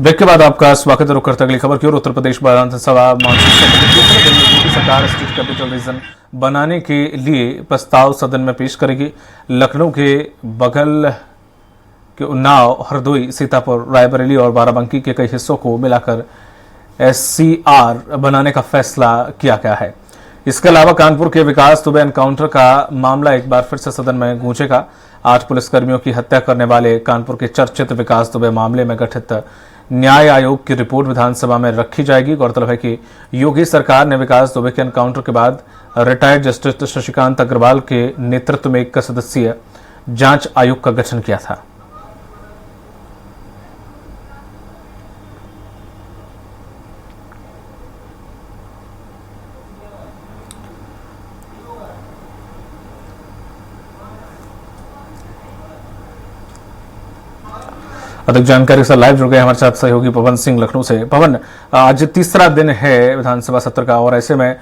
Break के बाद आपका स्वागत है। रुक करते अगली खबर की ओर। उत्तर प्रदेश विधानसभा मानसून सत्र के दूसरे दिन में मोदी सरकार स्टेट कैपिटल रीजन बनाने के लिए प्रस्ताव सदन में पेश करेगी। लखनऊ के बगल के उन्नाव, हरदोई, सीतापुर, रायबरेली और बाराबंकी के कई हिस्सों को मिलाकर SCR बनाने का फैसला किया गया है। इसके अलावा कानपुर के विकास दुबे एनकाउंटर का मामला एक बार फिर से सदन में गूंजेगा। 8 पुलिसकर्मियों की हत्या करने वाले कानपुर के चर्चित विकास दुबे मामले में गठित न्याय आयोग की रिपोर्ट विधानसभा में रखी जाएगी। गौरतलब है कि योगी सरकार ने विकास दुबे के एनकाउंटर के बाद रिटायर्ड जस्टिस शशिकांत अग्रवाल के नेतृत्व में 1 सदस्यीय जांच आयोग का गठन किया था। अधिक जानकारी से लाइव जुड़ गए हमारे साथ सहयोगी पवन सिंह लखनऊ से। पवन, आज तीसरा दिन है विधानसभा सत्र का और ऐसे में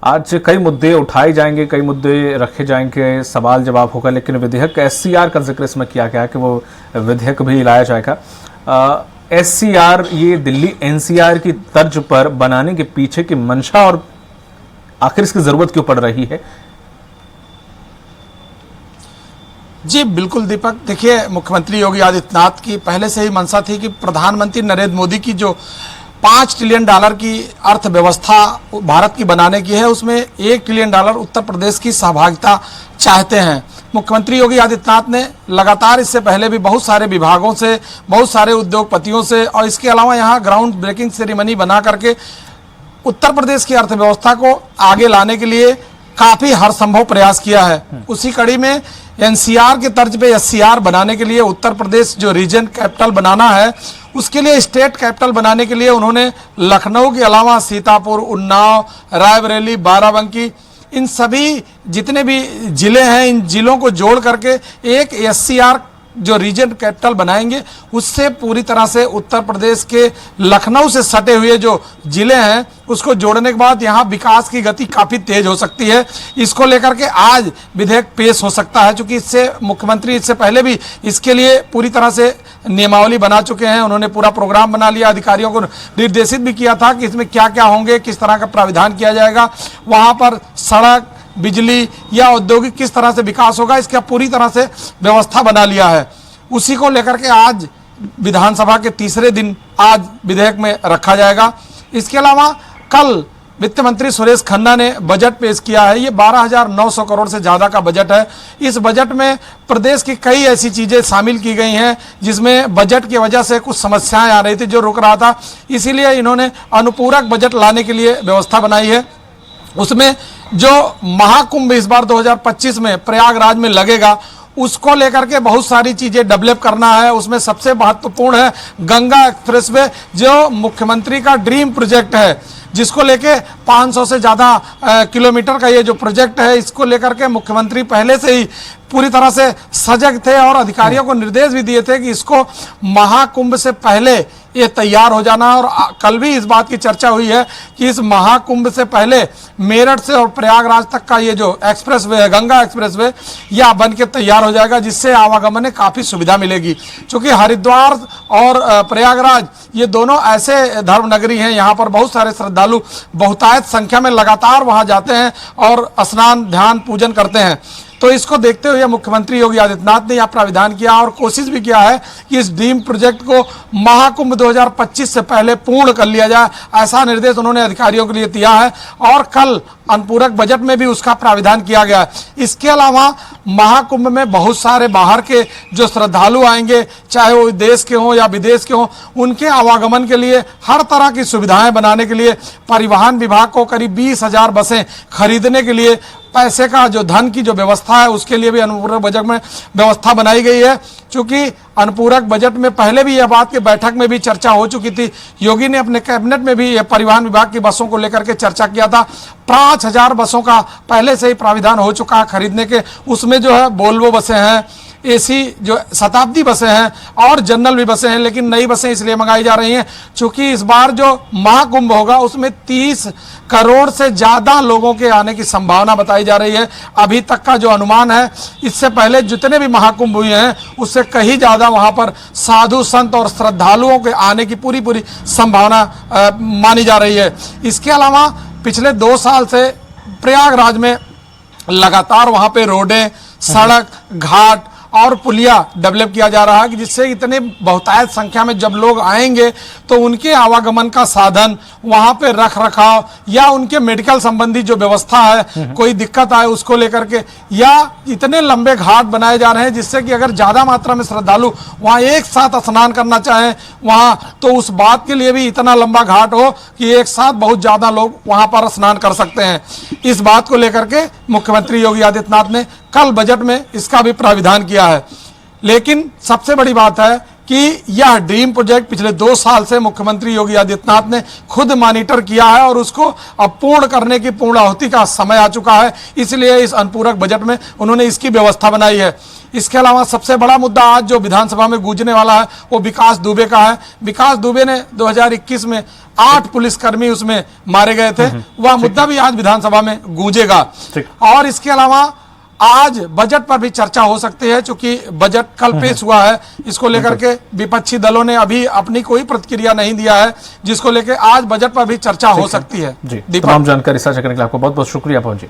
आज कई मुद्दे उठाए जाएंगे, कई मुद्दे रखे जाएंगे, सवाल जवाब होगा, लेकिन विधेयक SCR का जिक्र इसमें किया गया है कि वो विधेयक भी लाया जाएगा। SCR ये दिल्ली NCR की तर्ज पर बनाने के पीछे की मंशा और आखिर इसकी जरूरत क्यों पड़ रही है? जी बिल्कुल दीपक, देखिए मुख्यमंत्री योगी आदित्यनाथ की पहले से ही मंशा थी कि प्रधानमंत्री नरेंद्र मोदी की जो $5 ट्रिलियन की अर्थव्यवस्था भारत की बनाने की है, उसमें $1 ट्रिलियन उत्तर प्रदेश की सहभागिता चाहते हैं। मुख्यमंत्री योगी आदित्यनाथ ने लगातार इससे पहले भी बहुत सारे विभागों से, बहुत सारे उद्योगपतियों से और इसके अलावा यहाँ ग्राउंड ब्रेकिंग सेरेमनी बना करके उत्तर प्रदेश की अर्थव्यवस्था को आगे लाने के लिए काफ़ी हर संभव प्रयास किया है। उसी कड़ी में NCR के तर्ज पे SCR बनाने के लिए उत्तर प्रदेश जो रीजन कैपिटल बनाना है, उसके लिए स्टेट कैपिटल बनाने के लिए उन्होंने लखनऊ के अलावा सीतापुर, उन्नाव, रायबरेली, बाराबंकी, इन सभी जितने भी जिले हैं, इन जिलों को जोड़ करके एक SCR जो रीजन कैपिटल बनाएंगे, उससे पूरी तरह से उत्तर प्रदेश के लखनऊ से सटे हुए जो जिले हैं उसको जोड़ने के बाद यहाँ विकास की गति काफ़ी तेज हो सकती है। इसको लेकर के आज विधेयक पेश हो सकता है, क्योंकि इससे मुख्यमंत्री इससे पहले भी इसके लिए पूरी तरह से नियमावली बना चुके हैं। उन्होंने पूरा प्रोग्राम बना लिया, अधिकारियों को निर्देशित भी किया था कि इसमें क्या क्या होंगे, किस तरह का प्राविधान किया जाएगा, वहाँ पर सड़क, बिजली या औद्योगिक किस तरह से विकास होगा, इसका पूरी तरह से व्यवस्था बना लिया है। उसी को लेकर के आज विधानसभा के तीसरे दिन आज विधेयक में रखा जाएगा। इसके अलावा कल वित्त मंत्री सुरेश खन्ना ने बजट पेश किया है। ये 12,900 करोड़ से ज़्यादा का बजट है। इस बजट में प्रदेश की कई ऐसी चीज़ें शामिल की गई हैं जिसमें बजट की वजह से कुछ समस्याएं आ रही थी जो रुक रहा था, इसीलिए इन्होंने अनुपूरक बजट लाने के लिए व्यवस्था बनाई है। उसमें जो महाकुंभ इस बार 2025 में प्रयागराज में लगेगा, उसको लेकर के बहुत सारी चीज़ें डेवलप करना है। उसमें सबसे महत्वपूर्ण है गंगा एक्सप्रेसवे, जो मुख्यमंत्री का ड्रीम प्रोजेक्ट है, जिसको लेके 500 से ज़्यादा किलोमीटर का ये जो प्रोजेक्ट है, इसको लेकर के मुख्यमंत्री पहले से ही पूरी तरह से सजग थे और अधिकारियों को निर्देश भी दिए थे कि इसको महाकुंभ से पहले ये तैयार हो जाना। और कल भी इस बात की चर्चा हुई है कि इस महाकुंभ से पहले मेरठ से और प्रयागराज तक का ये जो एक्सप्रेसवे है, गंगा एक्सप्रेसवे, यह बन के तैयार हो जाएगा, जिससे आवागमन में काफ़ी सुविधा मिलेगी। क्योंकि हरिद्वार और प्रयागराज ये दोनों ऐसे धर्म नगरी हैं, यहाँ पर बहुत सारे श्रद्धालु बहुतायत संख्या में लगातार वहाँ जाते हैं और स्नान, ध्यान, पूजन करते हैं। तो इसको देखते हुए मुख्यमंत्री योगी आदित्यनाथ ने यह प्राविधान किया और कोशिश भी किया है कि इस ड्रीम प्रोजेक्ट को महाकुंभ 2025 से पहले पूर्ण कर लिया जाए। ऐसा निर्देश उन्होंने अधिकारियों के लिए दिया है और कल अनुपूरक बजट में भी उसका प्राविधान किया गया है। इसके अलावा महाकुंभ में बहुत सारे बाहर के जो श्रद्धालु आएंगे, चाहे वो देश के हों या विदेश के हों, उनके आवागमन के लिए हर तरह की सुविधाएं बनाने के लिए परिवहन विभाग को करीब 20,000 बसें खरीदने के लिए पैसे का जो धन की जो व्यवस्था है, उसके लिए भी अनुपूरक बजट में व्यवस्था बनाई गई है। चूंकि अनुपूरक बजट में पहले भी यह बात की बैठक में भी चर्चा हो चुकी थी, योगी ने अपने कैबिनेट में भी यह परिवहन विभाग की बसों को लेकर के चर्चा किया था। 5,000 बसों का पहले से ही प्राविधान हो चुका है खरीदने के। उसमें जो है वोल्वो बसें हैं एसी जो शताब्दी बसें हैं और जनरल भी बसें हैं, लेकिन नई बसें इसलिए मंगाई जा रही हैं क्योंकि इस बार जो महाकुंभ होगा उसमें 30 करोड़ से ज्यादा लोगों के आने की संभावना बताई जा रही है। अभी तक का जो अनुमान है, इससे पहले जितने भी महाकुंभ हुए हैं उससे कहीं ज्यादा वहां पर साधु संत और श्रद्धालुओं के आने की पूरी संभावना मानी जा रही है। इसके अलावा पिछले 2 साल से प्रयागराज में लगातार वहां पे रोडें, सड़क, घाट और पुलिया डेवलप किया जा रहा है कि जिससे इतने बहुतायत संख्या में जब लोग आएंगे तो उनके आवागमन का साधन, वहां पे रख रखाव या उनके मेडिकल संबंधी जो व्यवस्था है, कोई दिक्कत आए उसको लेकर के, या इतने लंबे घाट बनाए जा रहे हैं जिससे कि अगर ज्यादा मात्रा में श्रद्धालु वहां एक साथ स्नान करना चाहें वहां, तो उस बात के लिए भी इतना लंबा घाट हो कि एक साथ बहुत ज्यादा लोग वहां पर स्नान कर सकते हैं। इस बात को लेकर के मुख्यमंत्री योगी आदित्यनाथ ने कल बजट में इसका भी प्राविधान किया है। लेकिन सबसे बड़ी बात है कि यह ड्रीम प्रोजेक्ट पिछले 2 साल से मुख्यमंत्री योगी आदित्यनाथ ने खुद मॉनिटर किया है और उसको अब पूर्ण करने की पूर्णाहुति का समय आ चुका है, इसलिए इस अनुपूरक बजट में उन्होंने इसकी व्यवस्था बनाई है। इसके अलावा सबसे बड़ा मुद्दा आज जो विधानसभा में गूंजने वाला है वो विकास दुबे का है। विकास दुबे ने 2021 में 8 पुलिसकर्मी उसमें मारे गए थे, वह मुद्दा भी आज विधानसभा में गूंजेगा। और इसके अलावा आज बजट पर भी चर्चा हो सकती है क्योंकि बजट कल पेश हुआ है, इसको लेकर के विपक्षी दलों ने अभी अपनी कोई प्रतिक्रिया नहीं दिया है, जिसको लेकर आज बजट पर भी चर्चा हो सकती है। जी, तमाम जानकारी साझा करने के लिए आपको बहुत बहुत शुक्रिया पवन जी।